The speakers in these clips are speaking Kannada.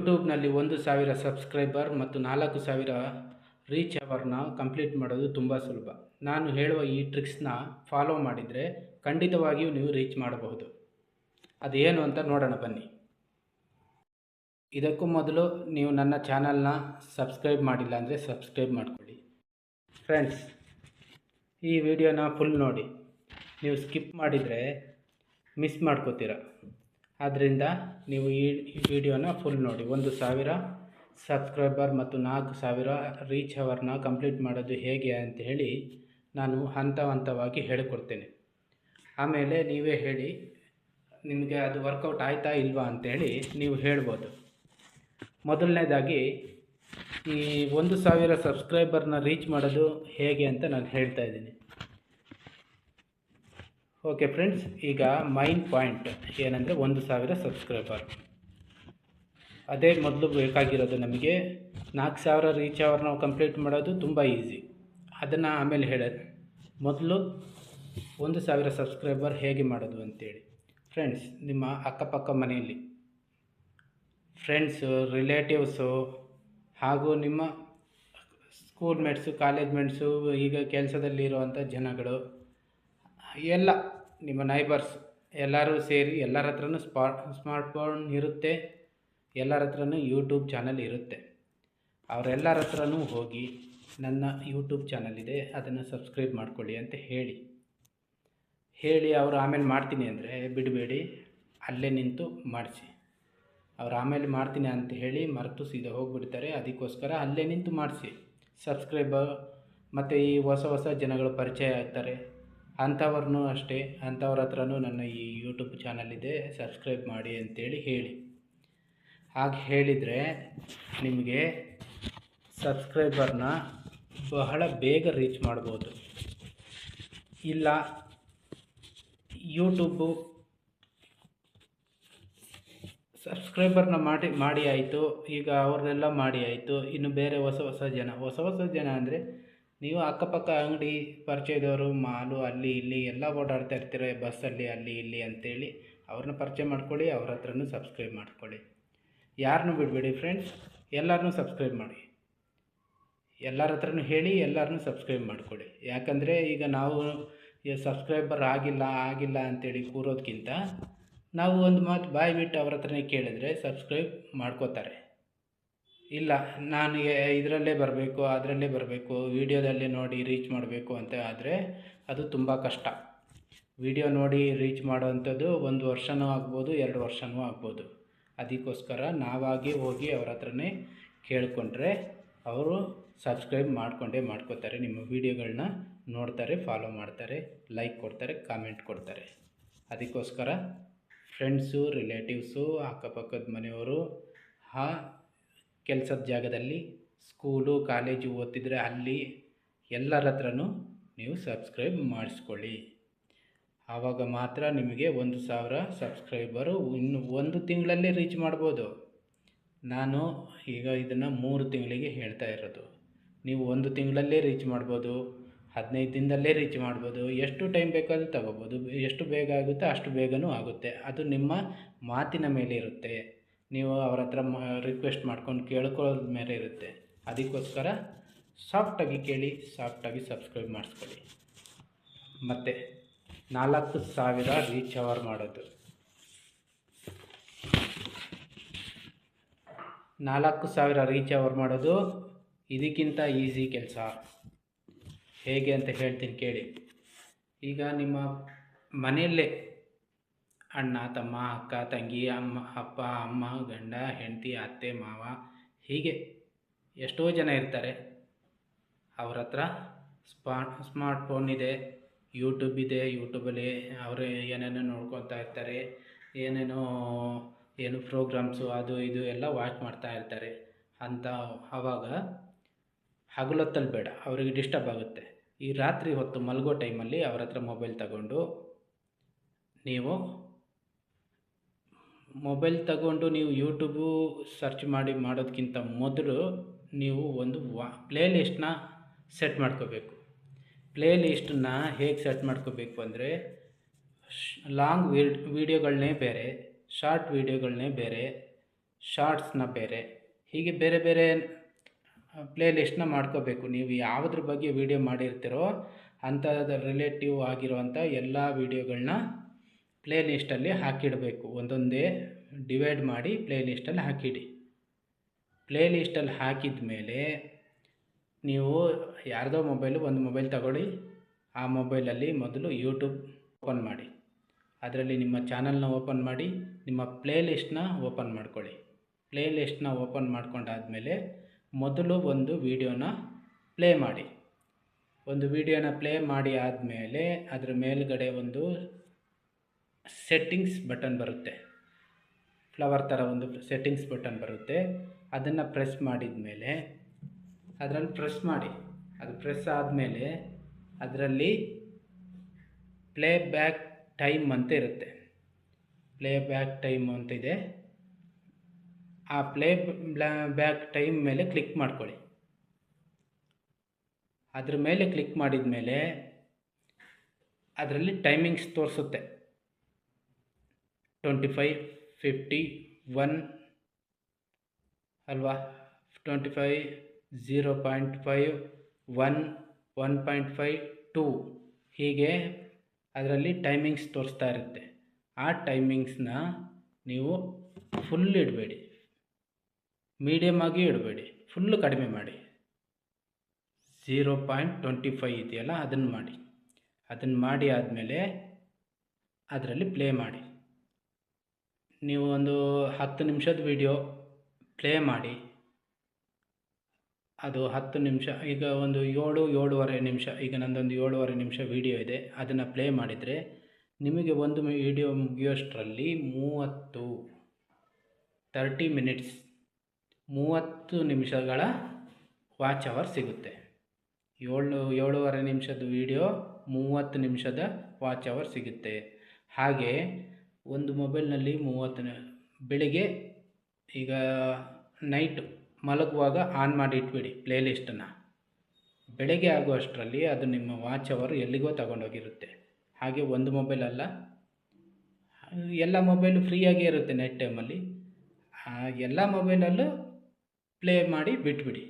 ಯೂಟ್ಯೂಬ್ನಲ್ಲಿ 1,000 ಸಬ್ಸ್ಕ್ರೈಬರ್ ಮತ್ತು 4,000 ರೀಚ್ ಅವರ್ನ ಕಂಪ್ಲೀಟ್ ಮಾಡೋದು ತುಂಬ ಸುಲಭ. ನಾನು ಹೇಳುವ ಈ ಟ್ರಿಕ್ಸ್ನ ಫಾಲೋ ಮಾಡಿದರೆ ಖಂಡಿತವಾಗಿಯೂ ನೀವು ರೀಚ್ ಮಾಡಬಹುದು. ಅದೇನು ಅಂತ ನೋಡೋಣ ಬನ್ನಿ. ಇದಕ್ಕೂ ಮೊದಲು ನೀವು ನನ್ನ ಚಾನಲ್ನ ಸಬ್ಸ್ಕ್ರೈಬ್ ಮಾಡಿಲ್ಲ ಅಂದರೆ ಸಬ್ಸ್ಕ್ರೈಬ್ ಮಾಡಿಕೊಳ್ಳಿ. ಫ್ರೆಂಡ್ಸ್, ಈ ವಿಡಿಯೋನ ಫುಲ್ ನೋಡಿ. ನೀವು ಸ್ಕಿಪ್ ಮಾಡಿದರೆ ಮಿಸ್ ಮಾಡ್ಕೋತೀರ. ಆದ್ದರಿಂದ ನೀವು ಈ ವಿಡಿಯೋನ ಫುಲ್ ನೋಡಿ. 1,000 ಸಬ್ಸ್ಕ್ರೈಬರ್ ಮತ್ತು 4,000 ರೀಚ್ ಅವರ್ನ ಕಂಪ್ಲೀಟ್ ಮಾಡೋದು ಹೇಗೆ ಅಂತ ಹೇಳಿ ನಾನು ಹಂತವಾಗಿ ಹೇಳಿಕೊಡ್ತೇನೆ. ಆಮೇಲೆ ನೀವೇ ಹೇಳಿ ನಿಮಗೆ ಅದು ವರ್ಕೌಟ್ ಆಯಿತಾ ಇಲ್ವಾ ಅಂತೇಳಿ ನೀವು ಹೇಳ್ಬೋದು. ಮೊದಲನೇದಾಗಿ ಈ 1,000 ಸಬ್ಸ್ಕ್ರೈಬರ್ನ ರೀಚ್ ಮಾಡೋದು ಹೇಗೆ ಅಂತ ನಾನು ಹೇಳ್ತಾ ಇದ್ದೀನಿ. ಓಕೆ ಫ್ರೆಂಡ್ಸ್, ಈಗ ಮೈನ್ ಪಾಯಿಂಟ್ ಏನಂದರೆ 1,000 ಸಬ್ಸ್ಕ್ರೈಬರ್. ಅದೇ ಮೊದಲು ಬೇಕಾಗಿರೋದು. ನಮಗೆ 4,000 ರೀಚ್ ಅವರ್ ನಾವು ಕಂಪ್ಲೀಟ್ ಮಾಡೋದು ತುಂಬ ಈಸಿ. ಅದನ್ನು ಆಮೇಲೆ ಹೇಳೋದು. ಮೊದಲು 1,000 ಸಬ್ಸ್ಕ್ರೈಬರ್ ಹೇಗೆ ಮಾಡೋದು ಅಂತೇಳಿ. ಫ್ರೆಂಡ್ಸ್, ನಿಮ್ಮ ಅಕ್ಕಪಕ್ಕ ಮನೆಯಲ್ಲಿ ಫ್ರೆಂಡ್ಸು, ರಿಲೇಟಿವ್ಸು ಹಾಗೂ ನಿಮ್ಮ ಸ್ಕೂಲ್ ಮೇಟ್ಸು, ಕಾಲೇಜ್ ಮೇಟ್ಸು, ಈಗ ಕೆಲಸದಲ್ಲಿರುವಂಥ ಜನಗಳು ಎಲ್ಲ ನಿಮ್ಮ ನೈಬರ್ಸ್ ಎಲ್ಲರೂ ಸೇರಿ ಎಲ್ಲರ ಹತ್ರನೂ ಸ್ಮಾರ್ಟ್ಫೋನ್ ಇರುತ್ತೆ, ಎಲ್ಲರ ಹತ್ರನೂ ಯೂಟ್ಯೂಬ್ ಚಾನಲ್ ಇರುತ್ತೆ. ಅವರೆಲ್ಲರ ಹತ್ರನೂ ಹೋಗಿ ನನ್ನ ಯೂಟ್ಯೂಬ್ ಚಾನಲ್ ಇದೆ, ಅದನ್ನು ಸಬ್ಸ್ಕ್ರೈಬ್ ಮಾಡ್ಕೊಳ್ಳಿ ಅಂತ ಹೇಳಿ ಅವರು ಆಮೇಲೆ ಮಾಡ್ತೀನಿ ಅಂದರೆ ಬಿಡಬೇಡಿ, ಅಲ್ಲೇ ನಿಂತು ಮಾಡಿಸಿ. ಅವ್ರು ಆಮೇಲೆ ಮಾಡ್ತೀನಿ ಅಂತ ಹೇಳಿ ಮರೆತು ಸೀದಾ ಹೋಗಿಬಿಡ್ತಾರೆ. ಅದಕ್ಕೋಸ್ಕರ ಅಲ್ಲೇ ನಿಂತು ಮಾಡಿಸಿ. ಸಬ್ಸ್ಕ್ರೈಬರ್ ಮತ್ತು ಈ ಹೊಸ ಜನಗಳು ಪರಿಚಯ ಆಗ್ತಾರೆ. ಅಂಥವ್ರನ್ನೂ ಅಷ್ಟೇ, ಅಂಥವ್ರ ಹತ್ರನೂ ನನ್ನ ಈ ಯೂಟ್ಯೂಬ್ ಚಾನಲ್ ಇದೆ, ಸಬ್ಸ್ಕ್ರೈಬ್ ಮಾಡಿ ಅಂತೇಳಿ ಹೇಳಿ. ಹಾಗೆ ಹೇಳಿದರೆ ನಿಮಗೆ ಸಬ್ಸ್ಕ್ರೈಬರ್ನ ಬಹಳ ಬೇಗ ರೀಚ್ ಮಾಡ್ಬೋದು. ಇಲ್ಲ ಯೂಟ್ಯೂಬು ಸಬ್ಸ್ಕ್ರೈಬರ್ನ ಮಾಡಿ ಆಯಿತು, ಈಗ ಅವ್ರನ್ನೆಲ್ಲ ಮಾಡಿ ಆಯಿತು, ಇನ್ನು ಬೇರೆ ಹೊಸ ಜನ ಅಂದರೆ ನೀವು ಅಕ್ಕಪಕ್ಕ ಅಂಗಡಿ ಪರಿಚಯದವರು, ಮಾಲು ಅಲ್ಲಿ ಇಲ್ಲಿ ಎಲ್ಲ ಓಡಾಡ್ತಾ ಇರ್ತೀರ, ಬಸ್ಸಲ್ಲಿ ಅಲ್ಲಿ ಇಲ್ಲಿ ಅಂತೇಳಿ ಅವ್ರನ್ನ ಪರಿಚಯ ಮಾಡ್ಕೊಳ್ಳಿ. ಅವ್ರ ಹತ್ರನೂ ಸಬ್ಸ್ಕ್ರೈಬ್ ಮಾಡ್ಕೊಳ್ಳಿ. ಯಾರನ್ನೂ ಬಿಡಬೇಡಿ ಫ್ರೆಂಡ್ಸ್, ಎಲ್ಲರನ್ನೂ ಸಬ್ಸ್ಕ್ರೈಬ್ ಮಾಡಿ. ಎಲ್ಲರ ಹತ್ರನೂ ಹೇಳಿ ಎಲ್ಲರನ್ನೂ ಸಬ್ಸ್ಕ್ರೈಬ್ ಮಾಡ್ಕೊಳ್ಳಿ. ಯಾಕಂದರೆ ಈಗ ನಾವು ಸಬ್ಸ್ಕ್ರೈಬರ್ ಆಗಿಲ್ಲ ಅಂತೇಳಿ ಕೂರೋದಕ್ಕಿಂತ ನಾವು ಒಂದು ಮಾತು ಬಾಯಿ ಬಿಟ್ಟು ಅವ್ರ ಹತ್ರನೇ ಕೇಳಿದ್ರೆ ಸಬ್ಸ್ಕ್ರೈಬ್ ಮಾಡ್ಕೋತಾರೆ. ಇಲ್ಲ ನನಗೆ ಇದರಲ್ಲೇ ಬರಬೇಕು, ಅದರಲ್ಲೇ ಬರಬೇಕು, ವೀಡಿಯೋದಲ್ಲೇ ನೋಡಿ ರೀಚ್ ಮಾಡಬೇಕು ಅಂತ ಆದರೆ ಅದು ತುಂಬ ಕಷ್ಟ. ವಿಡಿಯೋ ನೋಡಿ ರೀಚ್ ಮಾಡೋವಂಥದ್ದು 1 ವರ್ಷವೂ ಆಗ್ಬೋದು, 2 ವರ್ಷವೂ ಆಗ್ಬೋದು. ಅದಕ್ಕೋಸ್ಕರ ನಾವಾಗಿ ಹೋಗಿ ಅವ್ರ ಹತ್ರನೇ ಕೇಳಿಕೊಂಡ್ರೆ ಅವರು ಸಬ್ಸ್ಕ್ರೈಬ್ ಮಾಡ್ಕೋತಾರೆ. ನಿಮ್ಮ ವೀಡಿಯೋಗಳನ್ನ ನೋಡ್ತಾರೆ, ಫಾಲೋ ಮಾಡ್ತಾರೆ, ಲೈಕ್ ಕೊಡ್ತಾರೆ, ಕಾಮೆಂಟ್ ಕೊಡ್ತಾರೆ. ಅದಕ್ಕೋಸ್ಕರ ಫ್ರೆಂಡ್ಸು, ರಿಲೇಟಿವ್ಸು, ಅಕ್ಕಪಕ್ಕದ ಮನೆಯವರು, ಕೆಲಸದ ಜಾಗದಲ್ಲಿ, ಸ್ಕೂಲು ಕಾಲೇಜು ಓದ್ತಿದ್ರೆ ಅಲ್ಲಿ ಎಲ್ಲರ ಹತ್ರನೂ ನೀವು ಸಬ್ಸ್ಕ್ರೈಬ್ ಮಾಡಿಸ್ಕೊಳ್ಳಿ. ಆವಾಗ ಮಾತ್ರ ನಿಮಗೆ 1,000 ಸಬ್ಸ್ಕ್ರೈಬರು ಇನ್ನು 1 ತಿಂಗಳಲ್ಲೇ ರೀಚ್ ಮಾಡ್ಬೋದು. ನಾನು ಈಗ ಇದನ್ನು 3 ತಿಂಗಳಿಗೆ ಹೇಳ್ತಾ ಇರೋದು. ನೀವು 1 ತಿಂಗಳಲ್ಲೇ ರೀಚ್ ಮಾಡ್ಬೋದು, 15 ದಿನದಲ್ಲೇ ರೀಚ್ ಮಾಡ್ಬೋದು, ಎಷ್ಟು ಟೈಮ್ ಬೇಕಾದರೂ ತಗೋಬೋದು. ಎಷ್ಟು ಬೇಗ ಆಗುತ್ತೆ ಅಷ್ಟು ಬೇಗನೂ ಆಗುತ್ತೆ. ಅದು ನಿಮ್ಮ ಮಾತಿನ ಮೇಲೆ ಇರುತ್ತೆ. ನೀವು ಅವ್ರ ಹತ್ರ ರಿಕ್ವೆಸ್ಟ್ ಮಾಡ್ಕೊಂಡು ಕೇಳ್ಕೊಳ್ಳೋದ್ರ ಮೇಲೆ ಇರುತ್ತೆ. ಅದಕ್ಕೋಸ್ಕರ ಸಾಫ್ಟಾಗಿ ಕೇಳಿ, ಸಾಫ್ಟಾಗಿ ಸಬ್ಸ್ಕ್ರೈಬ್ ಮಾಡಿಸ್ಕೊಳ್ಳಿ. ಮತ್ತು 4,000 ರೀಚ್ ಅವರ್ ಮಾಡೋದು. 4,000 ರೀಚ್ ಅವರ್ ಮಾಡೋದು ಇದಕ್ಕಿಂತ ಈಸಿ ಕೆಲಸ. ಹೇಗೆ ಅಂತ ಹೇಳ್ತೀನಿ ಕೇಳಿ. ಈಗ ನಿಮ್ಮ ಮನೆಯಲ್ಲೇ ಅಣ್ಣ, ತಮ್ಮ, ಅಕ್ಕ, ತಂಗಿ, ಅಪ್ಪ, ಅಮ್ಮ, ಗಂಡ, ಹೆಂಡತಿ, ಅತ್ತೆ, ಮಾವ, ಹೀಗೆ ಎಷ್ಟೋ ಜನ ಇರ್ತಾರೆ. ಅವ್ರ ಹತ್ರ ಸ್ಮಾರ್ಟ್ಫೋನ್ ಇದೆ, ಯೂಟ್ಯೂಬ್ ಇದೆ. ಯೂಟ್ಯೂಬಲ್ಲಿ ಅವರು ಏನೇನೋ ನೋಡ್ಕೊತಾ ಇರ್ತಾರೆ, ಏನು ಪ್ರೋಗ್ರಾಮ್ಸು ಅದು ಇದು ಎಲ್ಲ ವಾಚ್ ಮಾಡ್ತಾ ಇರ್ತಾರೆ. ಆವಾಗ ಹಗಲೊತ್ತಲ್ಲಿ ಬೇಡ, ಅವರಿಗೆ ಡಿಸ್ಟರ್ಬ್ ಆಗುತ್ತೆ. ಈ ರಾತ್ರಿ ಹೊತ್ತು ಮಲಗೋ ಟೈಮಲ್ಲಿ ಅವ್ರ ಹತ್ರ ಮೊಬೈಲ್ ತಗೊಂಡು ನೀವು ಯೂಟ್ಯೂಬು ಸರ್ಚ್ ಮಾಡೋದಕ್ಕಿಂತ ಮೊದಲು ನೀವು ಒಂದು ಪ್ಲೇ ಲಿಸ್ಟನ್ನ ಸೆಟ್ ಮಾಡ್ಕೋಬೇಕು. ಪ್ಲೇ ಲಿಸ್ಟನ್ನ ಹೇಗೆ ಸೆಟ್ ಮಾಡ್ಕೋಬೇಕು ಅಂದರೆ, ಲಾಂಗ್ ವೀಡಿಯೋಗಳನ್ನೇ ಬೇರೆ, ಶಾರ್ಟ್ ವೀಡಿಯೋಗಳನ್ನೇ ಬೇರೆ, ಶಾರ್ಟ್ಸ್ನ ಬೇರೆ, ಹೀಗೆ ಬೇರೆ ಬೇರೆ ಪ್ಲೇ ಲಿಸ್ಟ್ನ ಮಾಡ್ಕೋಬೇಕು. ನೀವು ಯಾವುದ್ರ ಬಗ್ಗೆ ವೀಡಿಯೋ ಮಾಡಿರ್ತೀರೋ ಅಂಥದ್ದು ರಿಲೇಟಿವ್ ಆಗಿರುವಂಥ ಎಲ್ಲ ವೀಡಿಯೋಗಳನ್ನ ಪ್ಲೇ ಲಿಸ್ಟಲ್ಲಿ ಹಾಕಿಡಬೇಕು. ಒಂದೊಂದೇ ಡಿವೈಡ್ ಮಾಡಿ ಪ್ಲೇ ಲಿಸ್ಟಲ್ಲಿ ಹಾಕಿಡಿ. ಪ್ಲೇ ಲಿಸ್ಟಲ್ಲಿ ಹಾಕಿದ ಮೇಲೆ ನೀವು ಯಾರ್ದೋ ಒಂದು ಮೊಬೈಲ್ ತಗೊಳ್ಳಿ. ಆ ಮೊಬೈಲಲ್ಲಿ ಮೊದಲು ಯೂಟ್ಯೂಬ್ ಓಪನ್ ಮಾಡಿ, ಅದರಲ್ಲಿ ನಿಮ್ಮ ಚಾನಲ್ನ ಓಪನ್ ಮಾಡಿ, ನಿಮ್ಮ ಪ್ಲೇ ಲಿಸ್ಟ್ನ ಓಪನ್ ಮಾಡ್ಕೊಳ್ಳಿ. ಪ್ಲೇ ಲಿಸ್ಟ್ನ ಓಪನ್ ಮಾಡ್ಕೊಂಡಾದಮೇಲೆ ಮೊದಲು ಒಂದು ವೀಡಿಯೋನ ಪ್ಲೇ ಮಾಡಿ. ಒಂದು ವೀಡಿಯೋನ ಪ್ಲೇ ಮಾಡಿ ಆದಮೇಲೆ ಅದರ ಮೇಲ್ಗಡೆ ಒಂದು ಸೆಟ್ಟಿಂಗ್ಸ್ ಬಟನ್ ಬರುತ್ತೆ, ಫ್ಲವರ್ ಥರ ಒಂದು ಸೆಟ್ಟಿಂಗ್ಸ್ ಬಟನ್ ಬರುತ್ತೆ. ಅದನ್ನು ಪ್ರೆಸ್ ಮಾಡಿದ ಮೇಲೆ ಅದರಲ್ಲಿ ಪ್ರೆಸ್ ಮಾಡಿ. ಅದು ಪ್ರೆಸ್ ಆದಮೇಲೆ ಅದರಲ್ಲಿ ಪ್ಲೇ ಬ್ಯಾಕ್ ಟೈಮ್ ಅಂತ ಇರುತ್ತೆ. ಪ್ಲೇ ಬ್ಯಾಕ್ ಟೈಮ್ ಅಂತಿದೆ. ಆ ಪ್ಲೇ ಬ್ಯಾಕ್ ಟೈಮ್ ಮೇಲೆ ಕ್ಲಿಕ್ ಮಾಡ್ಕೊಳ್ಳಿ. ಅದ್ರ ಮೇಲೆ ಕ್ಲಿಕ್ ಮಾಡಿದ ಮೇಲೆ ಅದರಲ್ಲಿ ಟೈಮಿಂಗ್ಸ್ ತೋರಿಸುತ್ತೆ. 25, 50, 1 ಅಲ್ವಾ, 25, 0.5, 1, 1.5, 2 ಹೀಗೆ ಅದರಲ್ಲಿ ಟೈಮಿಂಗ್ಸ್ ತೋರಿಸ್ತಾ ಇರುತ್ತೆ. ಆ ಟೈಮಿಂಗ್ಸ್ನ ನೀವು ಫುಲ್ ಇಡಬೇಡಿ, ಮೀಡಿಯಮ್ ಆಗಿ ಇಡಬೇಡಿ, ಫುಲ್ಲು ಕಡಿಮೆ ಮಾಡಿ. 0.25 ಇದೆಯಲ್ಲ ಅದನ್ನು ಮಾಡಿ. ಅದನ್ನು ಮಾಡಿ ಆದಮೇಲೆ ಅದರಲ್ಲಿ ಪ್ಲೇ ಮಾಡಿ. ನೀವು ಒಂದು 10 ನಿಮಿಷದ ವೀಡಿಯೋ ಪ್ಲೇ ಮಾಡಿ. ಅದು 10 ನಿಮಿಷ, ಈಗ ಒಂದು 7-7.5 ನಿಮಿಷ, ಈಗ ನಂದೊಂದು 7.5 ನಿಮಿಷ ವೀಡಿಯೋ ಇದೆ. ಅದನ್ನು ಪ್ಲೇ ಮಾಡಿದರೆ ನಿಮಗೆ ಒಂದು ವೀಡಿಯೋ ಮುಗಿಯೋಷ್ಟರಲ್ಲಿ 30 ಮಿನಿಟ್ಸ್ 30 ನಿಮಿಷಗಳ ವಾಚ್ ಅವರ್ ಸಿಗುತ್ತೆ. 7.5 ನಿಮಿಷದ ವೀಡಿಯೋ 30 ನಿಮಿಷದ ವಾಚ್ ಅವರ್ ಸಿಗುತ್ತೆ. ಹಾಗೆ ಒಂದು ಮೊಬೈಲ್ನಲ್ಲಿ 30 ಬೆಳಿಗ್ಗೆ, ಈಗ ನೈಟ್ ಮಲಗುವಾಗ ಆನ್ ಮಾಡಿ ಇಟ್ಬಿಡಿ ಪ್ಲೇ ಲಿಸ್ಟನ್ನು. ಬೆಳಗ್ಗೆ ಆಗುವಷ್ಟರಲ್ಲಿ ಅದು ನಿಮ್ಮ ವಾಚ್ ಅವರ್ ಎಲ್ಲಿಗೋ ತಗೊಂಡೋಗಿರುತ್ತೆ. ಹಾಗೆ ಒಂದು ಮೊಬೈಲ್ ಅಲ್ಲ, ಎಲ್ಲ ಮೊಬೈಲು ಫ್ರೀಯಾಗೇ ಇರುತ್ತೆ ನೈಟ್ ಟೈಮಲ್ಲಿ. ಎಲ್ಲ ಮೊಬೈಲಲ್ಲೂ ಪ್ಲೇ ಮಾಡಿ ಬಿಟ್ಬಿಡಿ.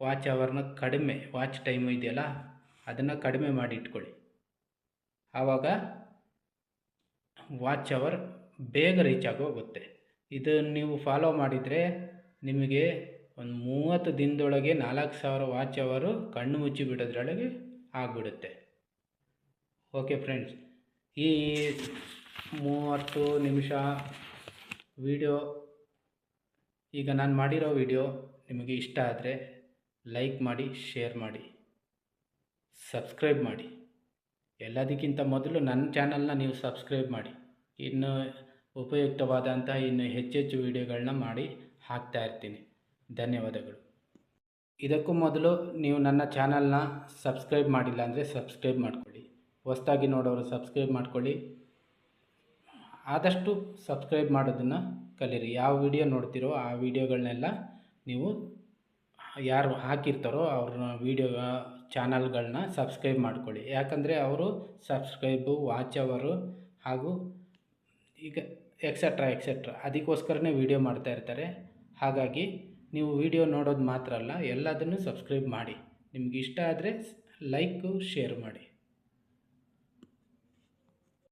ವಾಚ್ ಅವರ್ನ ಕಡಿಮೆ, ವಾಚ್ ಟೈಮು ಇದೆಯಲ್ಲ ಅದನ್ನು ಕಡಿಮೆ ಮಾಡಿ ಇಟ್ಕೊಳ್ಳಿ. ಆವಾಗ ವಾಚ್ ಅವರ್ ಬೇಗ ರೀಚ್ ಆಗೋಗುತ್ತೆ. ಇದನ್ನು ನೀವು ಫಾಲೋ ಮಾಡಿದರೆ ನಿಮಗೆ ಒಂದು 30 ದಿನದೊಳಗೆ 4000 ವಾಚ್ ಅವರು ಕಣ್ಣು ಮುಚ್ಚಿ ಬಿಡೋದ್ರೊಳಗೆ ಆಗಿಬಿಡುತ್ತೆ. ಓಕೆ ಫ್ರೆಂಡ್ಸ್, ಈ 30 ನಿಮಿಷ ವಿಡಿಯೋ, ಈಗ ನಾನು ಮಾಡಿರೋ ವಿಡಿಯೋ ನಿಮಗೆ ಇಷ್ಟ ಆದರೆ ಲೈಕ್ ಮಾಡಿ, ಶೇರ್ ಮಾಡಿ, ಸಬ್ಸ್ಕ್ರೈಬ್ ಮಾಡಿ. ಎಲ್ಲದಕ್ಕಿಂತ ಮೊದಲು ನನ್ನ ಚಾನಲ್ನ ನೀವು ಸಬ್ಸ್ಕ್ರೈಬ್ ಮಾಡಿ. ಇನ್ನು ಉಪಯುಕ್ತವಾದಂಥ ಇನ್ನು ಹೆಚ್ಚೆಚ್ಚು ವಿಡಿಯೋಗಳನ್ನ ಮಾಡಿ ಹಾಕ್ತಾ ಇರ್ತೀನಿ. ಧನ್ಯವಾದಗಳು. ಇದಕ್ಕೂ ಮೊದಲು ನೀವು ನನ್ನ ಚಾನಲ್ನ ಸಬ್ಸ್ಕ್ರೈಬ್ ಮಾಡಿಲ್ಲ ಅಂದರೆ ಸಬ್ಸ್ಕ್ರೈಬ್ ಮಾಡ್ಕೊಳ್ಳಿ. ಹೊಸದಾಗಿ ನೋಡೋರು ಸಬ್ಸ್ಕ್ರೈಬ್ ಮಾಡ್ಕೊಳ್ಳಿ. ಆದಷ್ಟು ಸಬ್ಸ್ಕ್ರೈಬ್ ಮಾಡೋದನ್ನು ಕಲೀರಿ. ಯಾವ ವಿಡಿಯೋ ನೋಡ್ತೀರೋ ಆ ವಿಡಿಯೋಗಳನ್ನೆಲ್ಲ ನೀವು ಯಾರು ಹಾಕಿರ್ತಾರೋ ಅವ್ರನ್ನ ವೀಡಿಯೋ ಚಾನಲ್ಗಳನ್ನ ಸಬ್ಸ್ಕ್ರೈಬ್ ಮಾಡ್ಕೊಳ್ಳಿ. ಯಾಕಂದರೆ ಅವರು ಸಬ್ಸ್ಕ್ರೈಬು, ವಾಚ್ ಅವರು ಹಾಗೂ ಈಗ ಎಕ್ಸೆಟ್ರಾ ಅದಕ್ಕೋಸ್ಕರನೇ ವೀಡಿಯೋ ಮಾಡ್ತಾ ಇರ್ತಾರೆ. ಹಾಗಾಗಿ ನೀವು ವೀಡಿಯೋ ನೋಡೋದು ಮಾತ್ರ ಅಲ್ಲ, ಎಲ್ಲದನ್ನು ಸಬ್ಸ್ಕ್ರೈಬ್ ಮಾಡಿ. ನಿಮ್ಗೆ ಇಷ್ಟ ಆದರೆ ಲೈಕು, ಶೇರ್ ಮಾಡಿ.